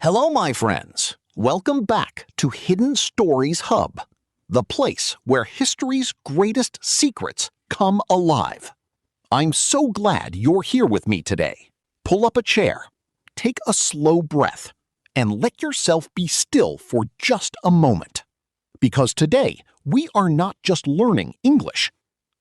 Hello, my friends. Welcome back to Hidden Stories Hub, the place where history's greatest secrets come alive. I'm so glad you're here with me today. Pull up a chair, take a slow breath, and let yourself be still for just a moment. Because today, we are not just learning English.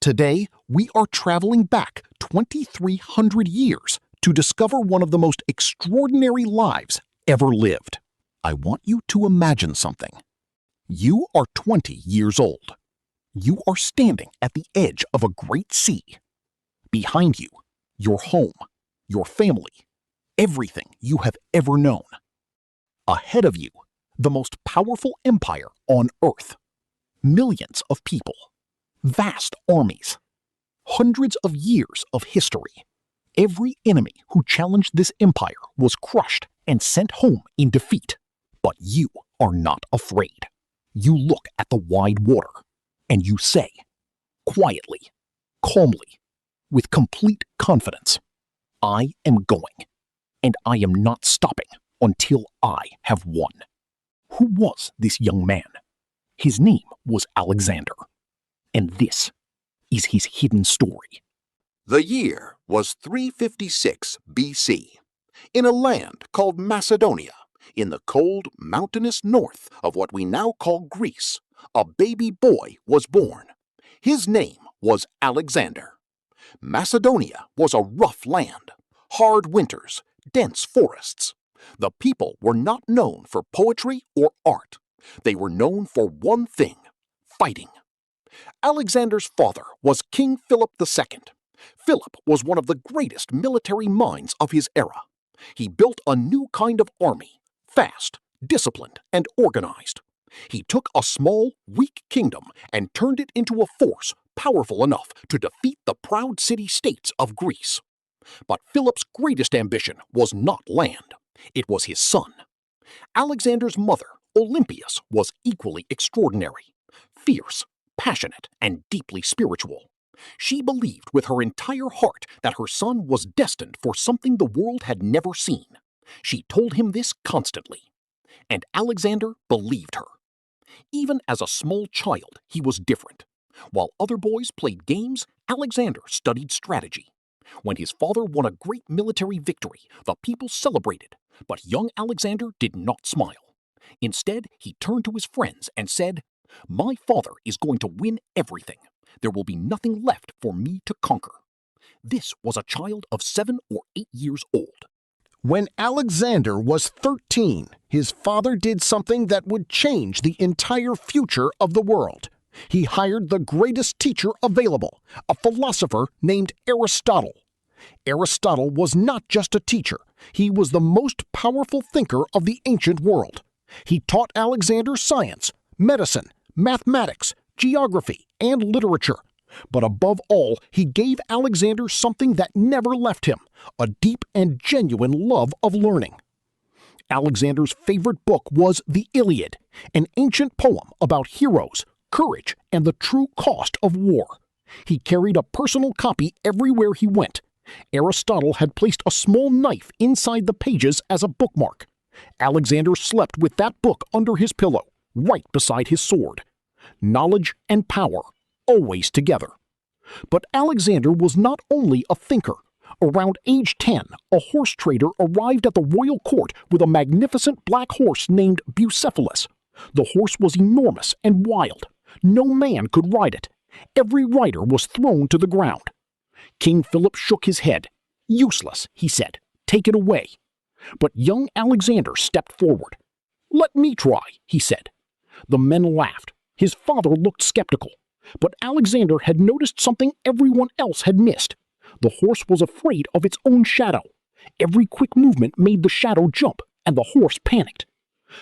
Today, we are traveling back 2,300 years to discover one of the most extraordinary lives ever lived. I want you to imagine something. You are 20 years old. You are standing at the edge of a great sea. Behind you, your home, your family, everything you have ever known. Ahead of you, the most powerful empire on Earth. Millions of people, vast armies, hundreds of years of history. Every enemy who challenged this empire was crushed and sent home in defeat. But you are not afraid. You look at the wide water, and you say, quietly, calmly, with complete confidence, I am going, and I am not stopping until I have won. Who was this young man? His name was Alexander, and this is his hidden story. The year was 356 BC, in a land called Macedonia, in the cold, mountainous north of what we now call Greece. A baby boy was born. His name was Alexander. Macedonia was a rough land, hard winters, dense forests. The people were not known for poetry or art. They were known for one thing: fighting. Alexander's father was King Philip II. Philip was one of the greatest military minds of his era. He built a new kind of army, fast, disciplined, and organized. He took a small, weak kingdom and turned it into a force powerful enough to defeat the proud city-states of Greece. But Philip's greatest ambition was not land. It was his son. Alexander's mother, Olympias, was equally extraordinary, fierce, passionate, and deeply spiritual. She believed with her entire heart that her son was destined for something the world had never seen. She told him this constantly. And Alexander believed her. Even as a small child, he was different. While other boys played games, Alexander studied strategy. When his father won a great military victory, the people celebrated, but young Alexander did not smile. Instead, he turned to his friends and said, "My father is going to win everything. There will be nothing left for me to conquer." This was a child of 7 or 8 years old. When Alexander was 13, his father did something that would change the entire future of the world. He hired the greatest teacher available, a philosopher named Aristotle. Aristotle was not just a teacher. He was the most powerful thinker of the ancient world. He taught Alexander science, medicine, mathematics, geography, and literature. But above all, he gave Alexander something that never left him, a deep and genuine love of learning. Alexander's favorite book was The Iliad, an ancient poem about heroes, courage, and the true cost of war. He carried a personal copy everywhere he went. Aristotle had placed a small knife inside the pages as a bookmark. Alexander slept with that book under his pillow, right beside his sword. Knowledge and power, always together. But Alexander was not only a thinker. Around age 10, a horse trader arrived at the royal court with a magnificent black horse named Bucephalus. The horse was enormous and wild. No man could ride it. Every rider was thrown to the ground. King Philip shook his head. "Useless," he said. "Take it away." But young Alexander stepped forward. "Let me try," he said. The men laughed. His father looked skeptical. But Alexander had noticed something everyone else had missed. The horse was afraid of its own shadow. Every quick movement made the shadow jump, and the horse panicked.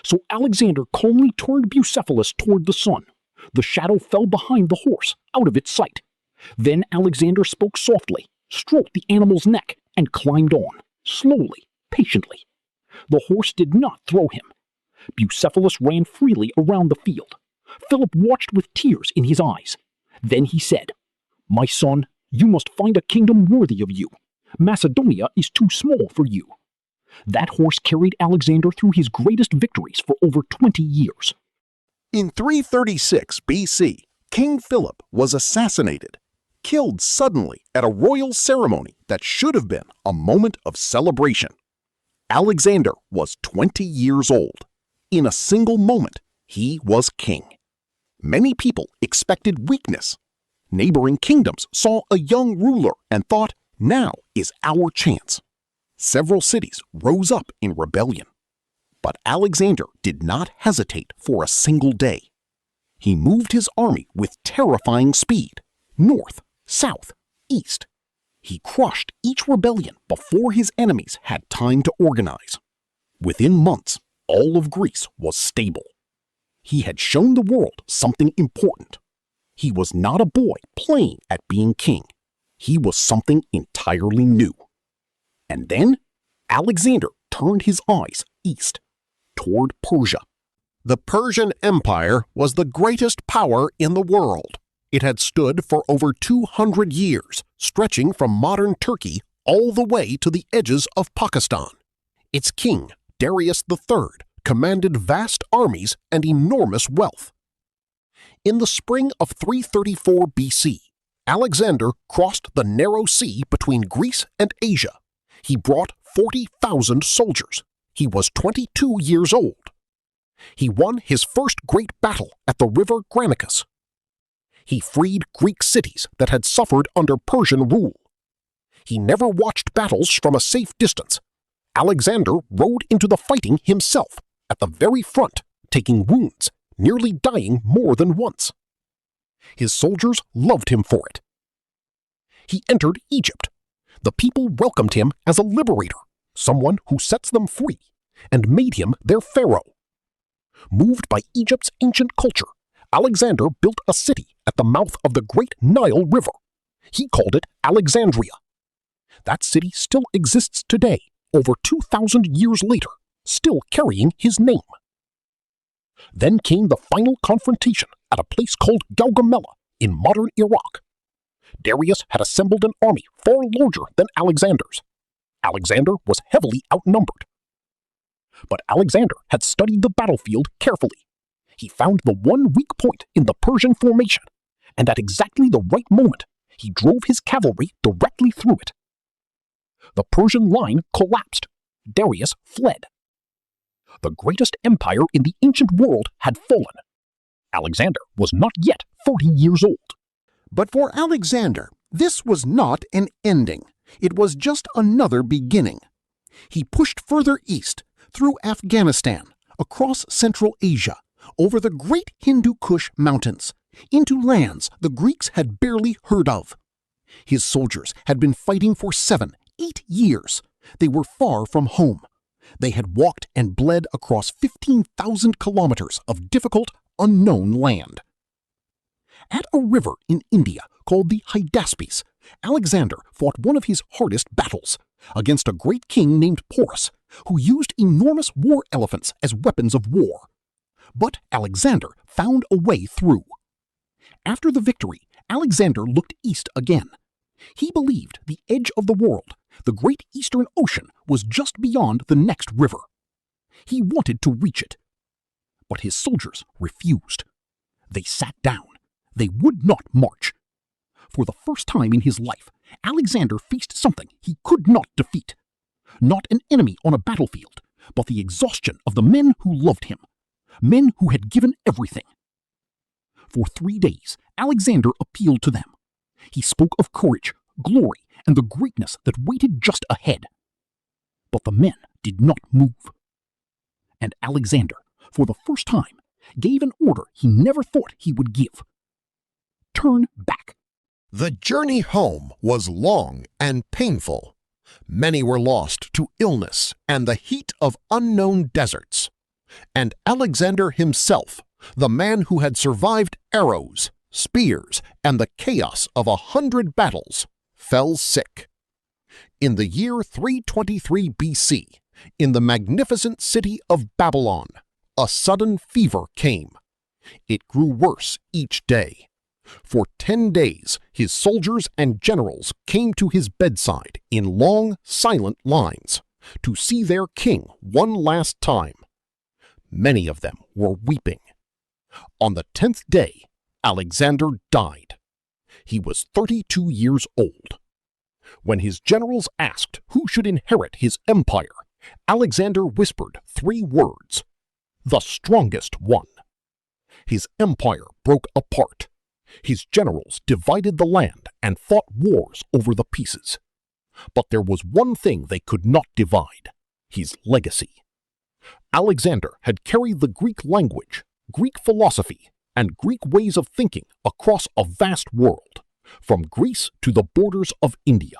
So Alexander calmly turned Bucephalus toward the sun. The shadow fell behind the horse, out of its sight. Then Alexander spoke softly, stroked the animal's neck, and climbed on, slowly, patiently. The horse did not throw him. Bucephalus ran freely around the field. Philip watched with tears in his eyes. Then he said, "My son, you must find a kingdom worthy of you. Macedonia is too small for you." That horse carried Alexander through his greatest victories for over 20 years. In 336 BC, King Philip was assassinated, killed suddenly at a royal ceremony that should have been a moment of celebration. Alexander was 20 years old. In a single moment, he was king. Many people expected weakness. Neighboring kingdoms saw a young ruler and thought, now is our chance. Several cities rose up in rebellion. But Alexander did not hesitate for a single day. He moved his army with terrifying speed, north, south, east. He crushed each rebellion before his enemies had time to organize. Within months, all of Greece was stable. He had shown the world something important. He was not a boy playing at being king. He was something entirely new. And then Alexander turned his eyes east, toward Persia. The Persian Empire was the greatest power in the world. It had stood for over 200 years, stretching from modern Turkey all the way to the edges of Pakistan. Its king, Darius III, commanded vast armies and enormous wealth. In the spring of 334 BC, Alexander crossed the narrow sea between Greece and Asia. He brought 40,000 soldiers. He was 22 years old. He won his first great battle at the river Granicus. He freed Greek cities that had suffered under Persian rule. He never watched battles from a safe distance. Alexander rode into the fighting himself, at the very front, taking wounds, nearly dying more than once. His soldiers loved him for it. He entered Egypt. The people welcomed him as a liberator, someone who sets them free, and made him their pharaoh. Moved by Egypt's ancient culture, Alexander built a city at the mouth of the great Nile River. He called it Alexandria. That city still exists today, over 2,000 years later, still carrying his name. Then came the final confrontation at a place called Gaugamela in modern Iraq. Darius had assembled an army far larger than Alexander's. Alexander was heavily outnumbered. But Alexander had studied the battlefield carefully. He found the one weak point in the Persian formation, and at exactly the right moment, he drove his cavalry directly through it. The Persian line collapsed. Darius fled. The greatest empire in the ancient world had fallen. Alexander was not yet 40 years old. But for Alexander, this was not an ending. It was just another beginning. He pushed further east, through Afghanistan, across Central Asia, over the great Hindu Kush mountains, into lands the Greeks had barely heard of. His soldiers had been fighting for 7, 8 years. They were far from home. They had walked and bled across 15,000 kilometers of difficult, unknown land. At a river in India called the Hydaspes, Alexander fought one of his hardest battles against a great king named Porus, who used enormous war elephants as weapons of war. But Alexander found a way through. After the victory, Alexander looked east again. He believed the edge of the world, the great Eastern Ocean, was just beyond the next river. He wanted to reach it. But his soldiers refused. They sat down. They would not march. For the first time in his life, Alexander faced something he could not defeat. Not an enemy on a battlefield, but the exhaustion of the men who loved him. Men who had given everything. For 3 days, Alexander appealed to them. He spoke of courage, glory, and the greatness that waited just ahead. But the men did not move. And Alexander, for the first time, gave an order he never thought he would give. Turn back. The journey home was long and painful. Many were lost to illness and the heat of unknown deserts. And Alexander himself, the man who had survived arrows, spears, and the chaos of 100 battles, fell sick. In the year 323 BC, in the magnificent city of Babylon, a sudden fever came. It grew worse each day. For 10 days, his soldiers and generals came to his bedside in long, silent lines. to see their king one last time. Many of them were weeping. On the 10th day, Alexander died. He was 32 years old. When his generals asked who should inherit his empire, Alexander whispered 3 words: "The strongest one." His empire broke apart. His generals divided the land and fought wars over the pieces. But there was one thing they could not divide: his legacy. Alexander had carried the Greek language, Greek philosophy, and Greek ways of thinking across a vast world, from Greece to the borders of India.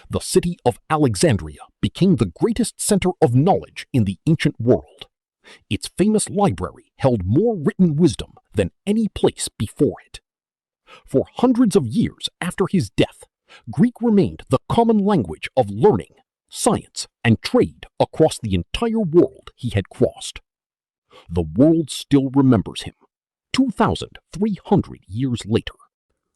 The city of Alexandria became the greatest center of knowledge in the ancient world. Its famous library held more written wisdom than any place before it. For hundreds of years after his death, Greek remained the common language of learning, science, and trade across the entire world he had crossed. The world still remembers him, 2,300 years later.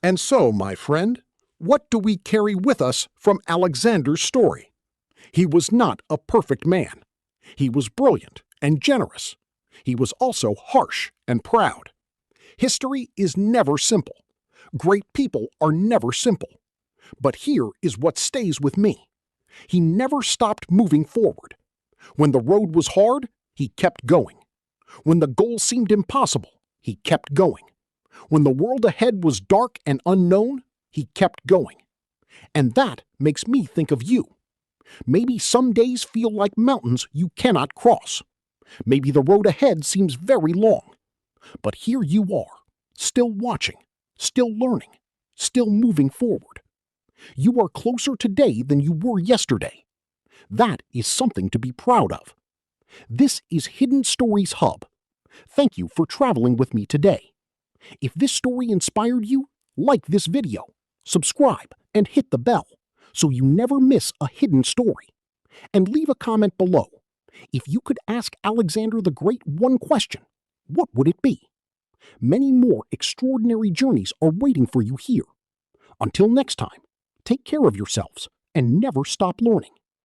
And so, my friend, what do we carry with us from Alexander's story? He was not a perfect man. He was brilliant and generous. He was also harsh and proud. History is never simple. Great people are never simple. But here is what stays with me. He never stopped moving forward. When the road was hard, he kept going. When the goal seemed impossible, he kept going. When the world ahead was dark and unknown, he kept going. And that makes me think of you. Maybe some days feel like mountains you cannot cross. Maybe the road ahead seems very long. But here you are, still watching, still learning, still moving forward. You are closer today than you were yesterday. That is something to be proud of. This is Hidden Stories Hub. Thank you for traveling with me today. If this story inspired you, like this video, subscribe, and hit the bell so you never miss a hidden story. And leave a comment below. If you could ask Alexander the Great one question, what would it be? Many more extraordinary journeys are waiting for you here. Until next time, take care of yourselves and never stop learning.